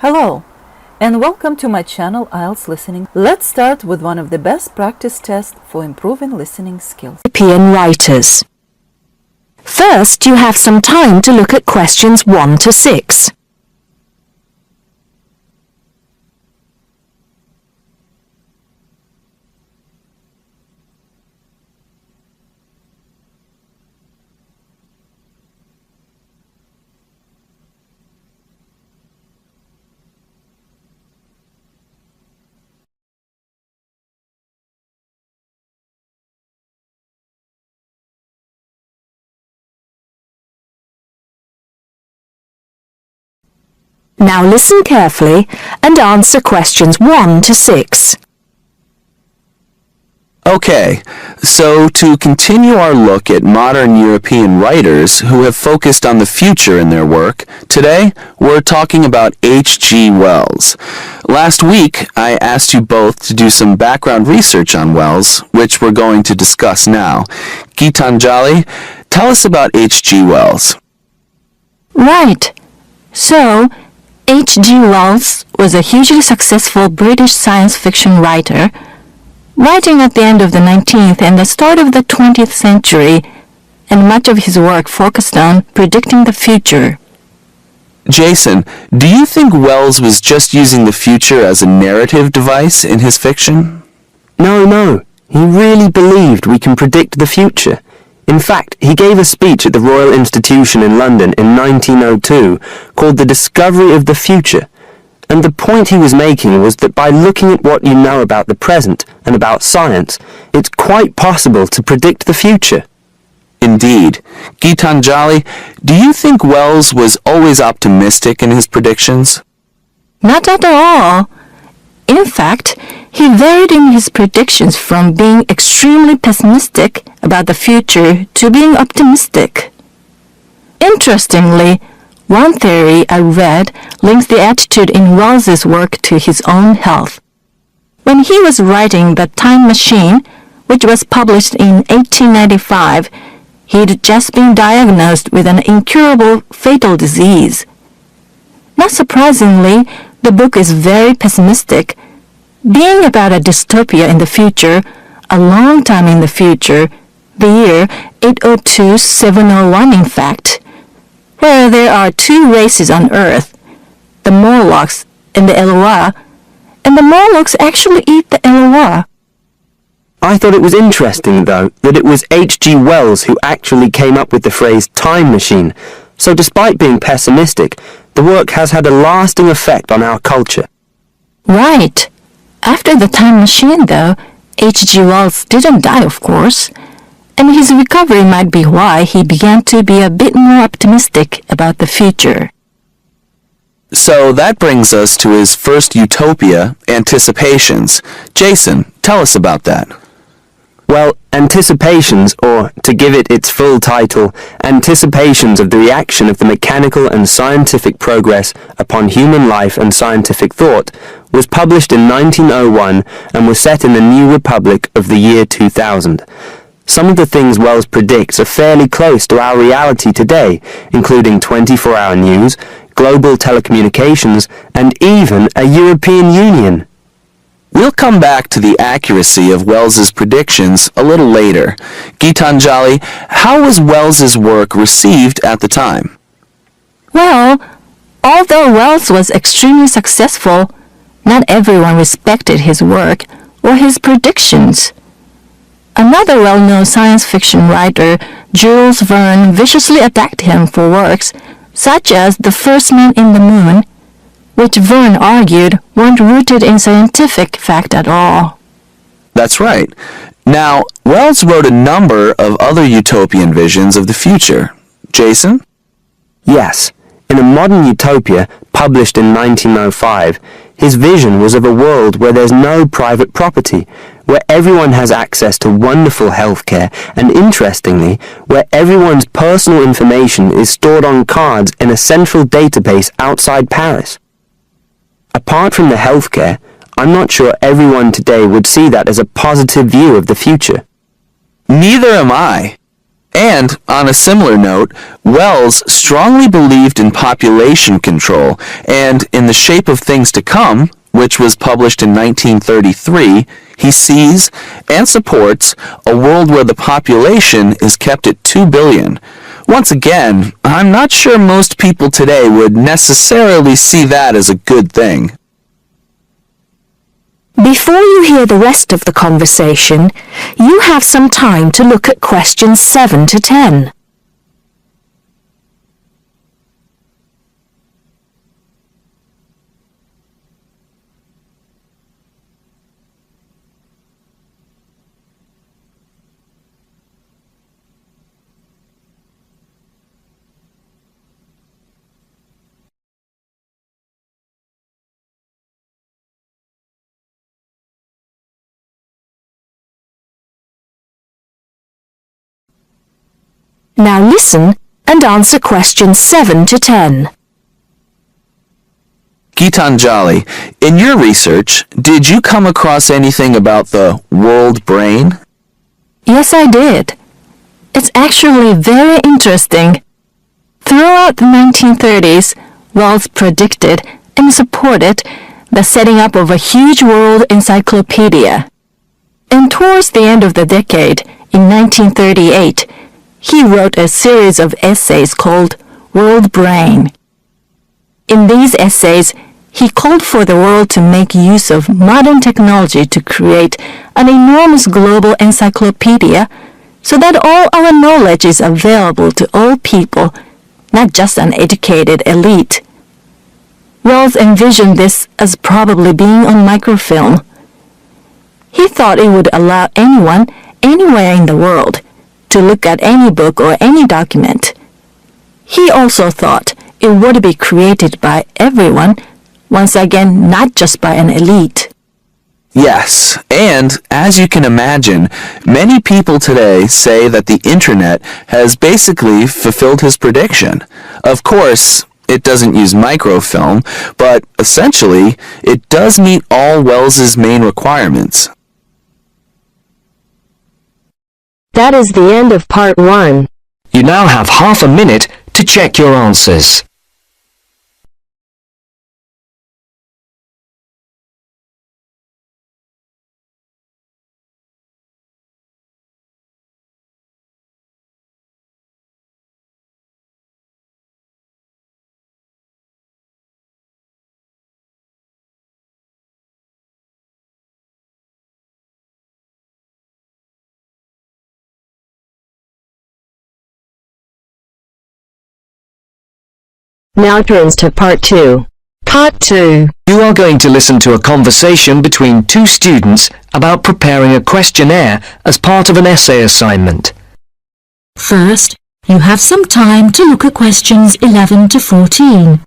Hello, and welcome to my channel IELTS Listening. Let's start with one of the best practice tests for improving listening skills. European writers. First, you have some time to look at questions 1 to 6. Now listen carefully and answer questions 1 to 6. Okay, so to continue our look at modern European writers who have focused on the future in their work, today we're talking about H.G. Wells. Last week, I asked you both to do some background research on Wells, which we're going to discuss now. Gitanjali, tell us about H.G. Wells. Right. So, H.G. Wells was a hugely successful British science fiction writer, writing at the end of the 19th and the start of the 20th century, and much of his work focused on predicting the future. Jason, do you think Wells was just using the future as a narrative device in his fiction? No. He really believed we can predict the future. In fact, he gave a speech at the Royal Institution in London in 1902 called The Discovery of the Future, and the point he was making was that by looking at what you know about the present and about science, it's quite possible to predict the future. Indeed. Gitanjali, do you think Wells was always optimistic in his predictions? Not at all. In fact, he varied in his predictions from being extremely pessimistic about the future to being optimistic. Interestingly, one theory I read links the attitude in Wells's work to his own health. When he was writing The Time Machine, which was published in 1895, he'd just been diagnosed with an incurable fatal disease. Not surprisingly, the book is very pessimistic, being about a dystopia in the future, a long time in the future, the year 802-701 in fact, where there are two races on Earth, the Morlocks and the Eloi, and the Morlocks actually eat the Eloi. I thought it was interesting, though, that it was H.G. Wells who actually came up with the phrase time machine, so despite being pessimistic, the work has had a lasting effect on our culture. Right. After The Time Machine, though, H.G. Wells didn't die, of course, and his recovery might be why he began to be a bit more optimistic about the future. So that brings us to his first utopia, Anticipations. Jason, tell us about that. Well, Anticipations, or to give it its full title, Anticipations of the Reaction of the Mechanical and Scientific Progress upon Human Life and Scientific Thought, was published in 1901 and was set in the New Republic of the year 2000. Some of the things Wells predicts are fairly close to our reality today, including 24-hour news, global telecommunications, and even a European Union. We'll come back to the accuracy of Wells's predictions a little later. Gitanjali, how was Wells's work received at the time? Well, although Wells was extremely successful, not everyone respected his work or his predictions. Another well-known science fiction writer, Jules Verne, viciously attacked him for works such as The First Man in the Moon, which Verne argued weren't rooted in scientific fact at all. That's right. Now, Wells wrote a number of other utopian visions of the future. Jason? Yes, in A Modern Utopia, published in 1905, his vision was of a world where there's no private property, where everyone has access to wonderful healthcare, and interestingly, where everyone's personal information is stored on cards in a central database outside Paris. Apart from the healthcare, I'm not sure everyone today would see that as a positive view of the future. Neither am I. And, on a similar note, Wells strongly believed in population control, and in The Shape of Things to Come, which was published in 1933, he sees and supports a world where the population is kept at 2 billion. Once again, I'm not sure most people today would necessarily see that as a good thing. Before you hear the rest of the conversation, you have some time to look at questions 7 to 10. Now listen and answer questions 7 to 10. Gitanjali, in your research, did you come across anything about the world brain? Yes, I did. It's actually very interesting. Throughout the 1930s, Wells predicted and supported the setting up of a huge world encyclopedia. And towards the end of the decade, in 1938, he wrote a series of essays called World Brain. In these essays, he called for the world to make use of modern technology to create an enormous global encyclopedia so that all our knowledge is available to all people, not just an educated elite. Wells envisioned this as probably being on microfilm. He thought it would allow anyone, anywhere in the world, to look at any book or any document. He also thought it would be created by everyone, once again not just by an elite. Yes, and as you can imagine, many people today say that the internet has basically fulfilled his prediction. Of course, it doesn't use microfilm, but essentially, it does meet all Wells's main requirements. That is the end of part 1. You now have half a minute to check your answers. Now turns to part 2. Part 2. You are going to listen to a conversation between two students about preparing a questionnaire as part of an essay assignment. First, you have some time to look at questions 11 to 14.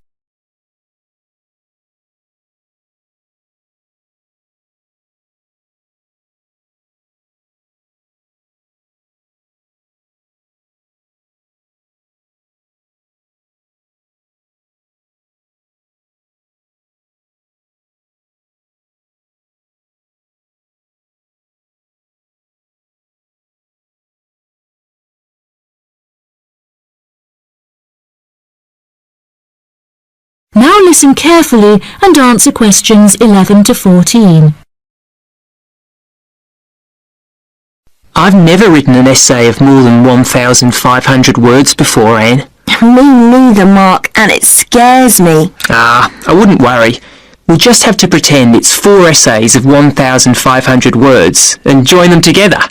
Now listen carefully and answer questions 11 to 14. I've never written an essay of more than 1,500 words before, Anne. Me neither, Mark, and it scares me. I wouldn't worry. We'll just have to pretend it's 4 essays of 1,500 words and join them together.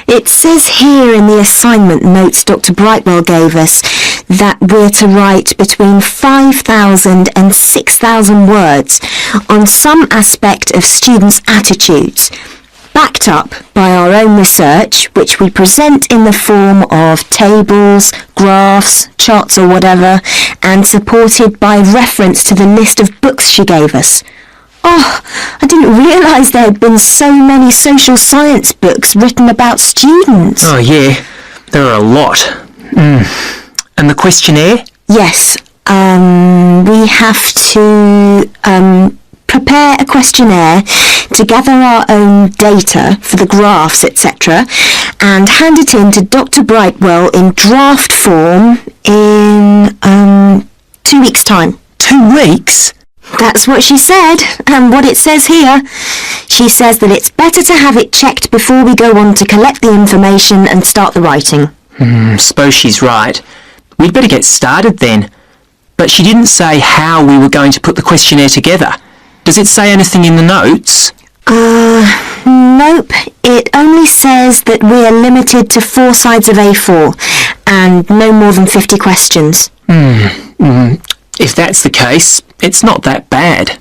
It says here in the assignment notes Dr. Brightwell gave us that we're to write between 5,000 and 6,000 words on some aspect of students' attitudes, backed up by our own research, which we present in the form of tables, graphs, charts or whatever, and supported by reference to the list of books she gave us. Oh, I didn't realise there had been so many social science books written about students. Oh yeah, there are a lot. And the questionnaire? Yes, we have to prepare a questionnaire to gather our own data for the graphs, etc., and hand it in to Dr. Brightwell in draft form in 2 weeks' time. 2 weeks? That's what she said, and what it says here. She says that it's better to have it checked before we go on to collect the information and start the writing. Suppose she's right. We'd better get started then. But she didn't say how we were going to put the questionnaire together. Does it say anything in the notes? Nope. It only says that we're limited to 4 sides of A4 and no more than 50 questions. If that's the case, it's not that bad.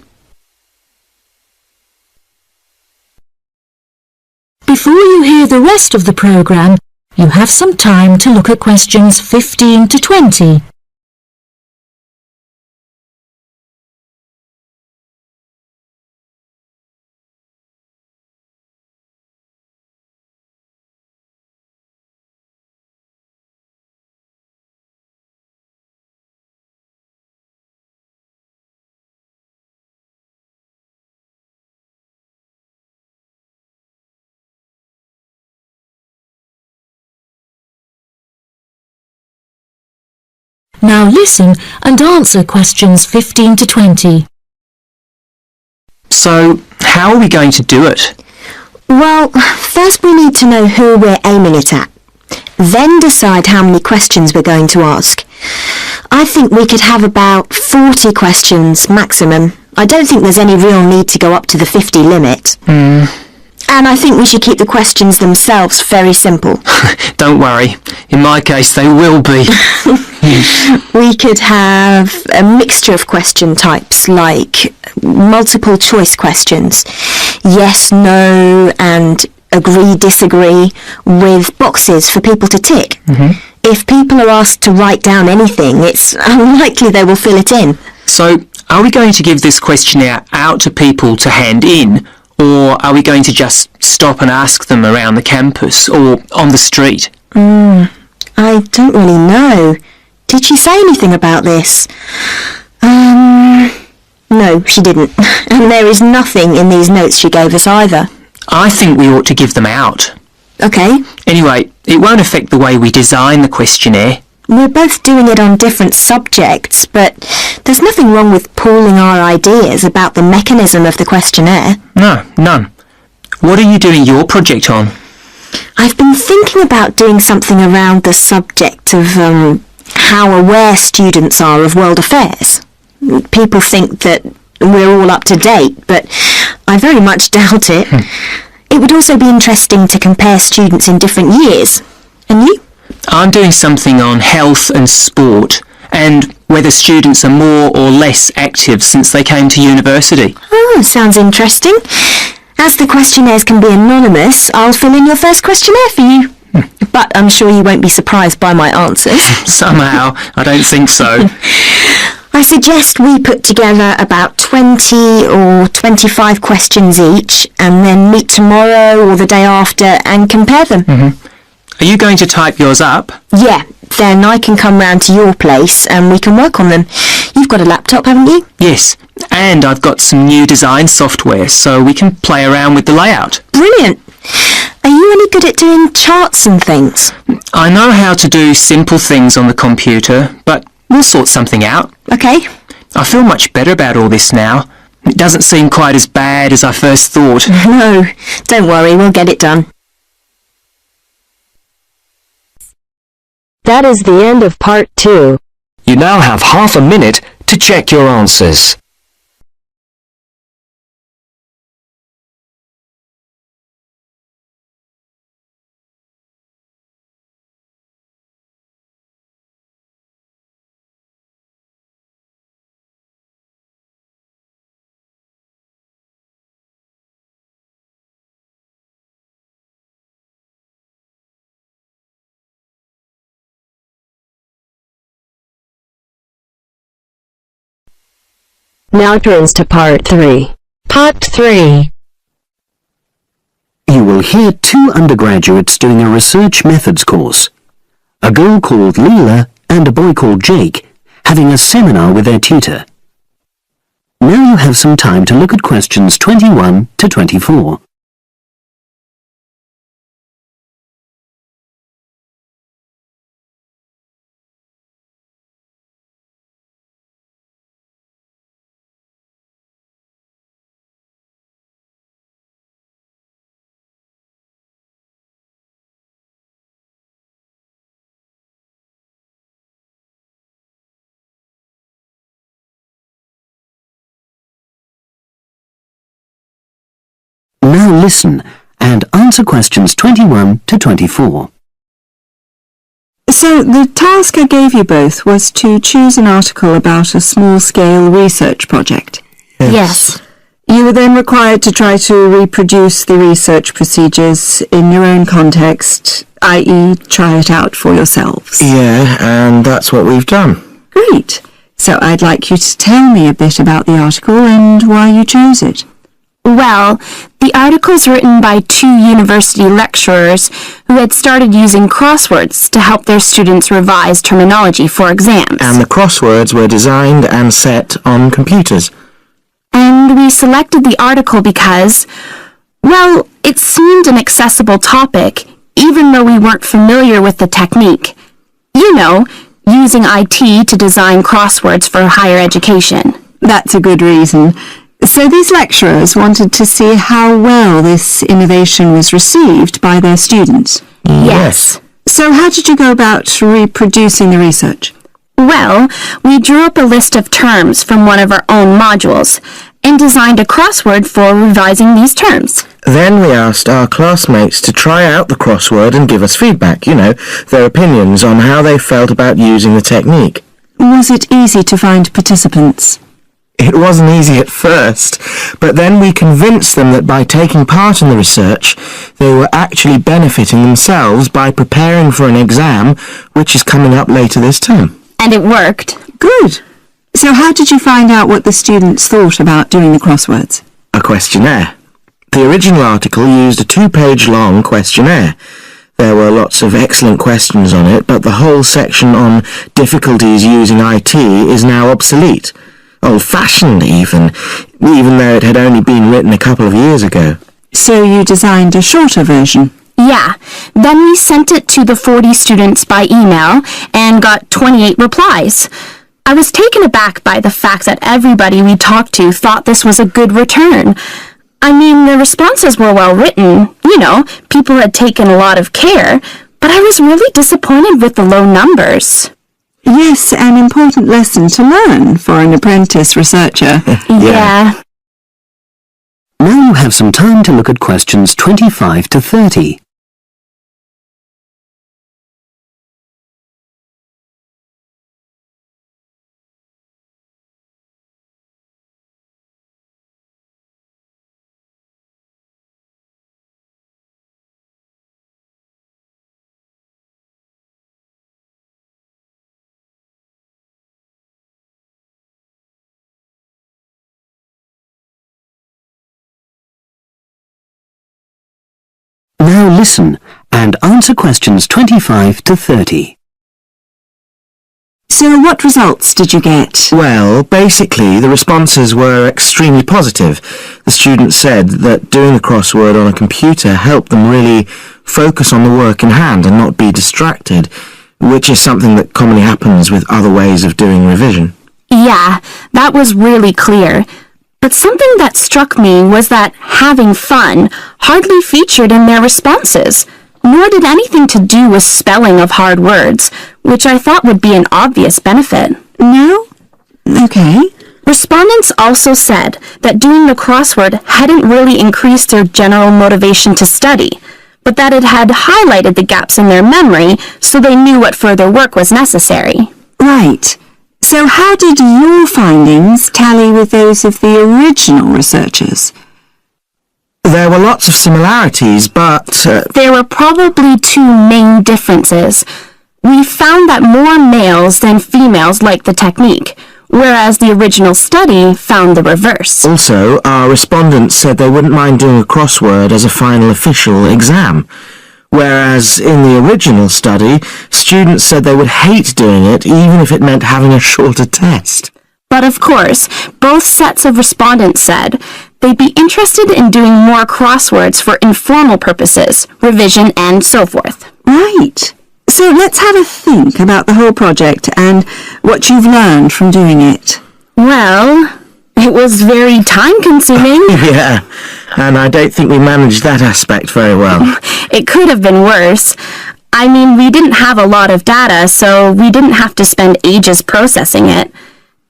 Before you hear the rest of the programme, you have some time to look at questions 15 to 20. Now listen and answer questions 15 to 20. So, how are we going to do it? Well, first we need to know who we're aiming it at. Then decide how many questions we're going to ask. I think we could have about 40 questions maximum. I don't think there's any real need to go up to the 50 limit. And I think we should keep the questions themselves very simple. Don't worry. In my case, they will be. We could have a mixture of question types, like multiple choice questions, yes, no, and agree, disagree, with boxes for people to tick. If people are asked to write down anything, it's unlikely they will fill it in. So, are we going to give this questionnaire out to people to hand in, or are we going to just stop and ask them around the campus or on the street? I don't really know. Did she say anything about this? No, she didn't. And there is nothing in these notes she gave us either. I think we ought to give them out. Okay. Anyway, it won't affect the way we design the questionnaire. We're both doing it on different subjects, but there's nothing wrong with pooling our ideas about the mechanism of the questionnaire. No, none. What are you doing your project on? I've been thinking about doing something around the subject of how aware students are of world affairs. People think that we're all up to date, but I very much doubt it. It would also be interesting to compare students in different years. And you? I'm doing something on health and sport, and whether students are more or less active since they came to university. Oh, sounds interesting. As the questionnaires can be anonymous, I'll fill in your first questionnaire for you. But I'm sure you won't be surprised by my answers. Somehow, I don't think so. I suggest we put together about 20 or 25 questions each, and then meet tomorrow or the day after and compare them. Are you going to type yours up? Yeah, then I can come round to your place and we can work on them. You've got a laptop, haven't you? Yes, and I've got some new design software, so we can play around with the layout. Brilliant! Are you any good at doing charts and things? I know how to do simple things on the computer, but we'll sort something out. Okay. I feel much better about all this now. It doesn't seem quite as bad as I first thought. No, don't worry, we'll get it done. That is the end of part 2. You now have half a minute to check your answers. Now turns to part 3. Part 3. You will hear 2 undergraduates doing a research methods course. A girl called Leela and a boy called Jake having a seminar with their tutor. Now you have some time to look at questions 21 to 24. Now listen and answer questions 21 to 24. So the task I gave you both was to choose an article about a small-scale research project. Yes. You were then required to try to reproduce the research procedures in your own context, i.e. try it out for yourselves. Yeah, and that's what we've done. Great. So I'd like you to tell me a bit about the article and why you chose it. Well, the article's written by 2 university lecturers who had started using crosswords to help their students revise terminology for exams. And the crosswords were designed and set on computers. And we selected the article because, well, it seemed an accessible topic, even though we weren't familiar with the technique. You know, using IT to design crosswords for higher education. That's a good reason. So these lecturers wanted to see how well this innovation was received by their students. Yes. So how did you go about reproducing the research? Well, we drew up a list of terms from one of our own modules and designed a crossword for revising these terms. Then we asked our classmates to try out the crossword and give us feedback, their opinions on how they felt about using the technique. Was it easy to find participants? It wasn't easy at first, but then we convinced them that by taking part in the research, they were actually benefiting themselves by preparing for an exam, which is coming up later this term. And it worked. Good. So how did you find out what the students thought about doing the crosswords? A questionnaire. The original article used a 2-page long questionnaire. There were lots of excellent questions on it, but the whole section on difficulties using IT is now obsolete. Old-fashioned even though it had only been written a couple of years ago. So you designed a shorter version? Yeah. Then we sent it to the 40 students by email and got 28 replies. I was taken aback by the fact that everybody we talked to thought this was a good return. I mean, the responses were well written. People had taken a lot of care, but I was really disappointed with the low numbers. Yes, an important lesson to learn for an apprentice researcher. Yeah. Now you have some time to look at questions 25 to 30. Now listen and answer questions 25 to 30. So what results did you get? Well, basically, the responses were extremely positive. The students said that doing the crossword on a computer helped them really focus on the work in hand and not be distracted, which is something that commonly happens with other ways of doing revision. Yeah, that was really clear. But something that struck me was that having fun hardly featured in their responses, nor did anything to do with spelling of hard words, which I thought would be an obvious benefit. No? Okay. Respondents also said that doing the crossword hadn't really increased their general motivation to study, but that it had highlighted the gaps in their memory so they knew what further work was necessary. Right. So how did your findings tally with those of the original researchers? There were lots of similarities, but... There were probably 2 main differences. We found that more males than females liked the technique, whereas the original study found the reverse. Also, our respondents said they wouldn't mind doing a crossword as a final official exam. Whereas in the original study, students said they would hate doing it even if it meant having a shorter test. But of course, both sets of respondents said they'd be interested in doing more crosswords for informal purposes, revision, and so forth. Right. So let's have a think about the whole project and what you've learned from doing it. Well, it was very time-consuming. Yeah, and I don't think we managed that aspect very well. It could have been worse. I mean, we didn't have a lot of data, so we didn't have to spend ages processing it.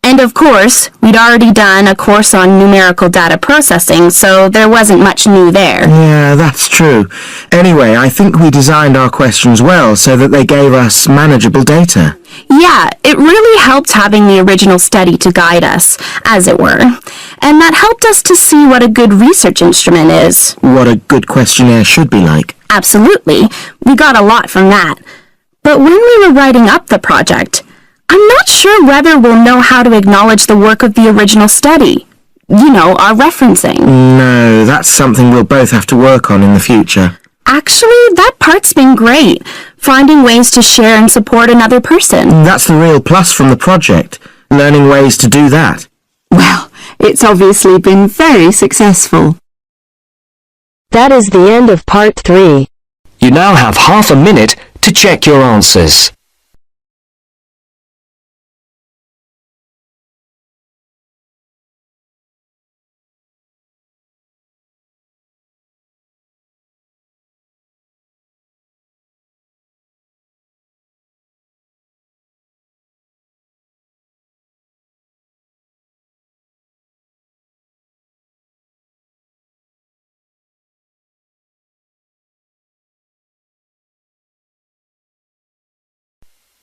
And of course, we'd already done a course on numerical data processing, so there wasn't much new there. Yeah, that's true. Anyway, I think we designed our questions well so that they gave us manageable data. Yeah, it really helped having the original study to guide us, as it were. And that helped us to see what a good research instrument is. What a good questionnaire should be like. Absolutely. We got a lot from that. But when we were writing up the project, I'm not sure whether we'll know how to acknowledge the work of the original study. You know, our referencing. No, that's something we'll both have to work on in the future. Actually, that part's been great. Finding ways to share and support another person. That's the real plus from the project. Learning ways to do that. Well, it's obviously been very successful. That is the end of part 3. You now have half a minute to check your answers.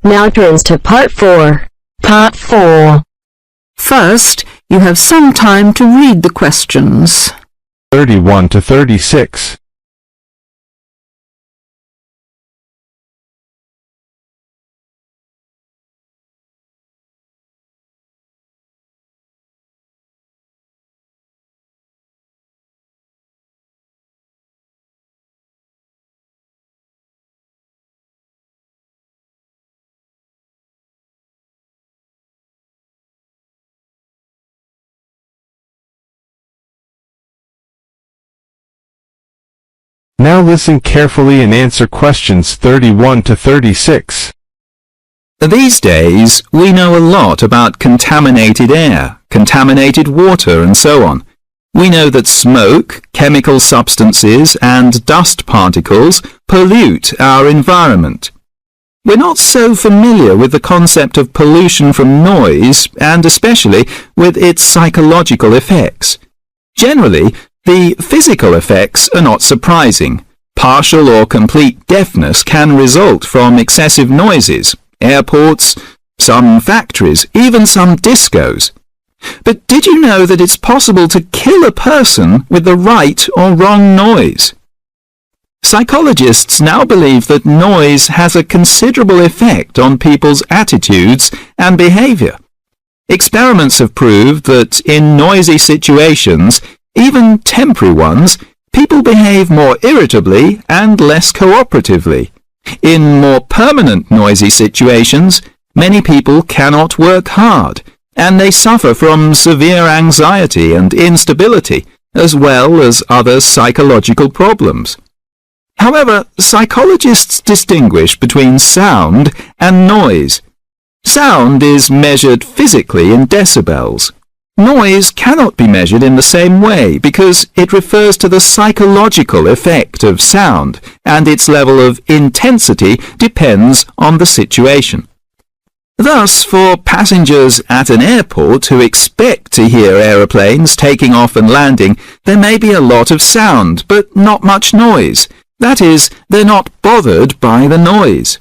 Now turns to part 4. Part 4. First, you have some time to read the questions. 31 to 36. Now listen carefully and answer questions 31 to 36. These days, we know a lot about contaminated air, contaminated water, and so on. We know that smoke, chemical substances, and dust particles pollute our environment. We're not so familiar with the concept of pollution from noise, and especially with its psychological effects. Generally, the physical effects are not surprising. Partial or complete deafness can result from excessive noises, airports, some factories, even some discos. But did you know that it's possible to kill a person with the right or wrong noise? Psychologists now believe that noise has a considerable effect on people's attitudes and behavior. Experiments have proved that in noisy situations, even temporary ones, people behave more irritably and less cooperatively. In more permanent noisy situations, many people cannot work hard, and they suffer from severe anxiety and instability, as well as other psychological problems. However, psychologists distinguish between sound and noise. Sound is measured physically in decibels. Noise cannot be measured in the same way because it refers to the psychological effect of sound, and its level of intensity depends on the situation. Thus, for passengers at an airport who expect to hear aeroplanes taking off and landing, there may be a lot of sound, but not much noise. That is, they're not bothered by the noise.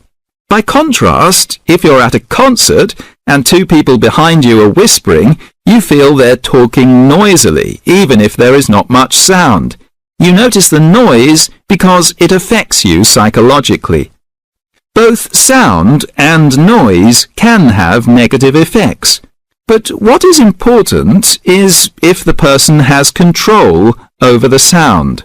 By contrast, if you're at a concert and two people behind you are whispering, you feel they're talking noisily, even if there is not much sound. You notice the noise because it affects you psychologically. Both sound and noise can have negative effects. But what is important is if the person has control over the sound.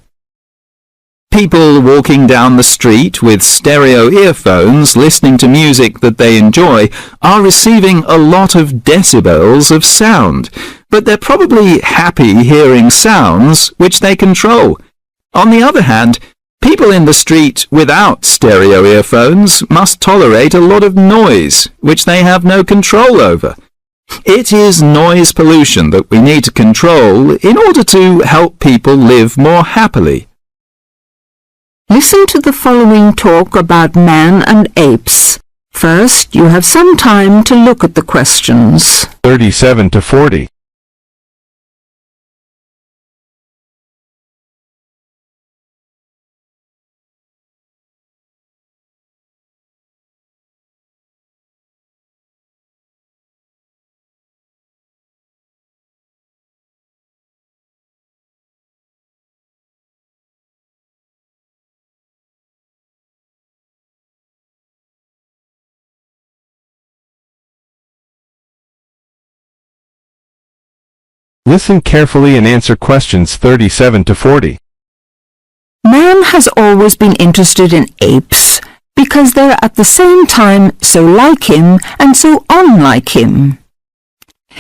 People walking down the street with stereo earphones listening to music that they enjoy are receiving a lot of decibels of sound, but they're probably happy hearing sounds which they control. On the other hand, people in the street without stereo earphones must tolerate a lot of noise which they have no control over. It is noise pollution that we need to control in order to help people live more happily. Listen to the following talk about man and apes. First, you have some time to look at the questions. 37 to 40. Listen carefully and answer questions 37 to 40. Man has always been interested in apes because they're at the same time so like him and so unlike him.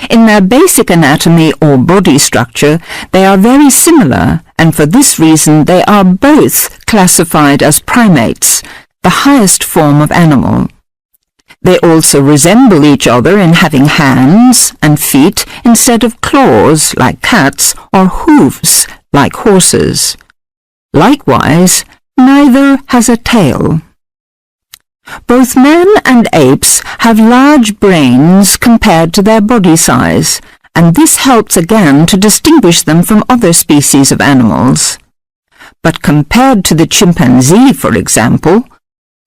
In their basic anatomy or body structure, they are very similar, and for this reason they are both classified as primates, the highest form of animal. They also resemble each other in having hands and feet instead of claws like cats or hooves like horses. Likewise, neither has a tail. Both men and apes have large brains compared to their body size, and this helps again to distinguish them from other species of animals. But compared to the chimpanzee, for example,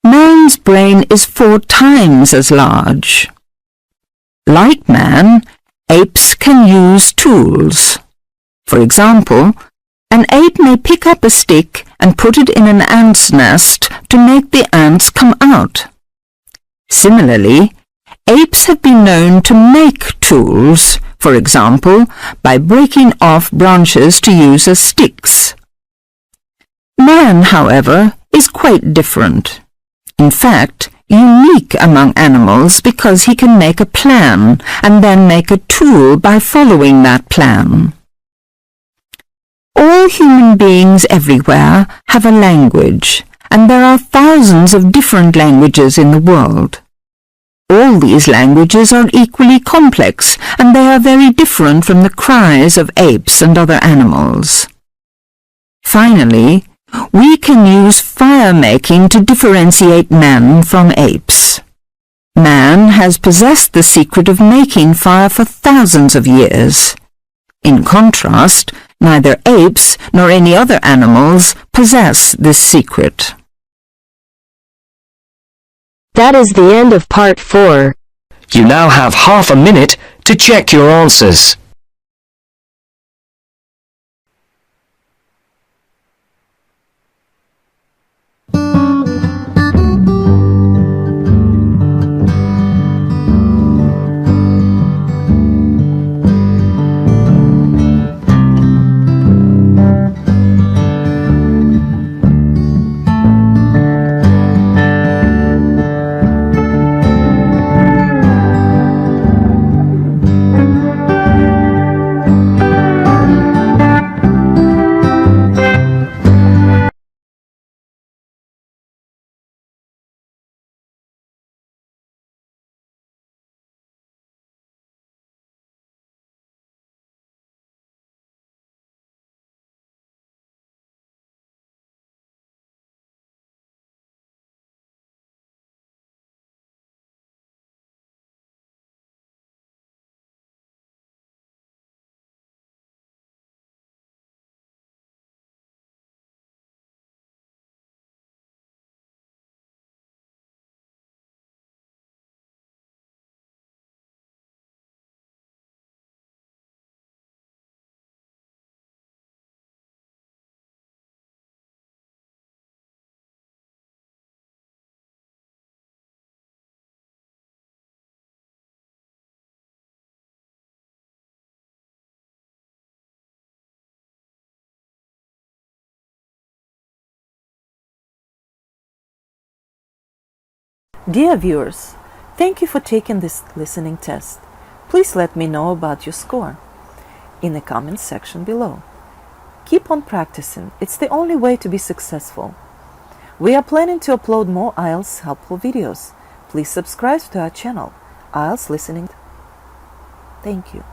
man's brain is 4 times as large. Like man, apes can use tools. For example, an ape may pick up a stick and put it in an ant's nest to make the ants come out. Similarly, apes have been known to make tools, for example, by breaking off branches to use as sticks. Man, however, is quite different. In fact, unique among animals because he can make a plan and then make a tool by following that plan. All human beings everywhere have a language, and there are thousands of different languages in the world. All these languages are equally complex, and they are very different from the cries of apes and other animals. Finally, we can use fire-making to differentiate man from apes. Man has possessed the secret of making fire for thousands of years. In contrast, neither apes nor any other animals possess this secret. That is the end of part 4. You now have half a minute to check your answers. Dear viewers, thank you for taking this listening test. Please let me know about your score in the comments section below. Keep on practicing. It's the only way to be successful. We are planning to upload more IELTS helpful videos. Please subscribe to our channel, IELTS Listening. Thank you.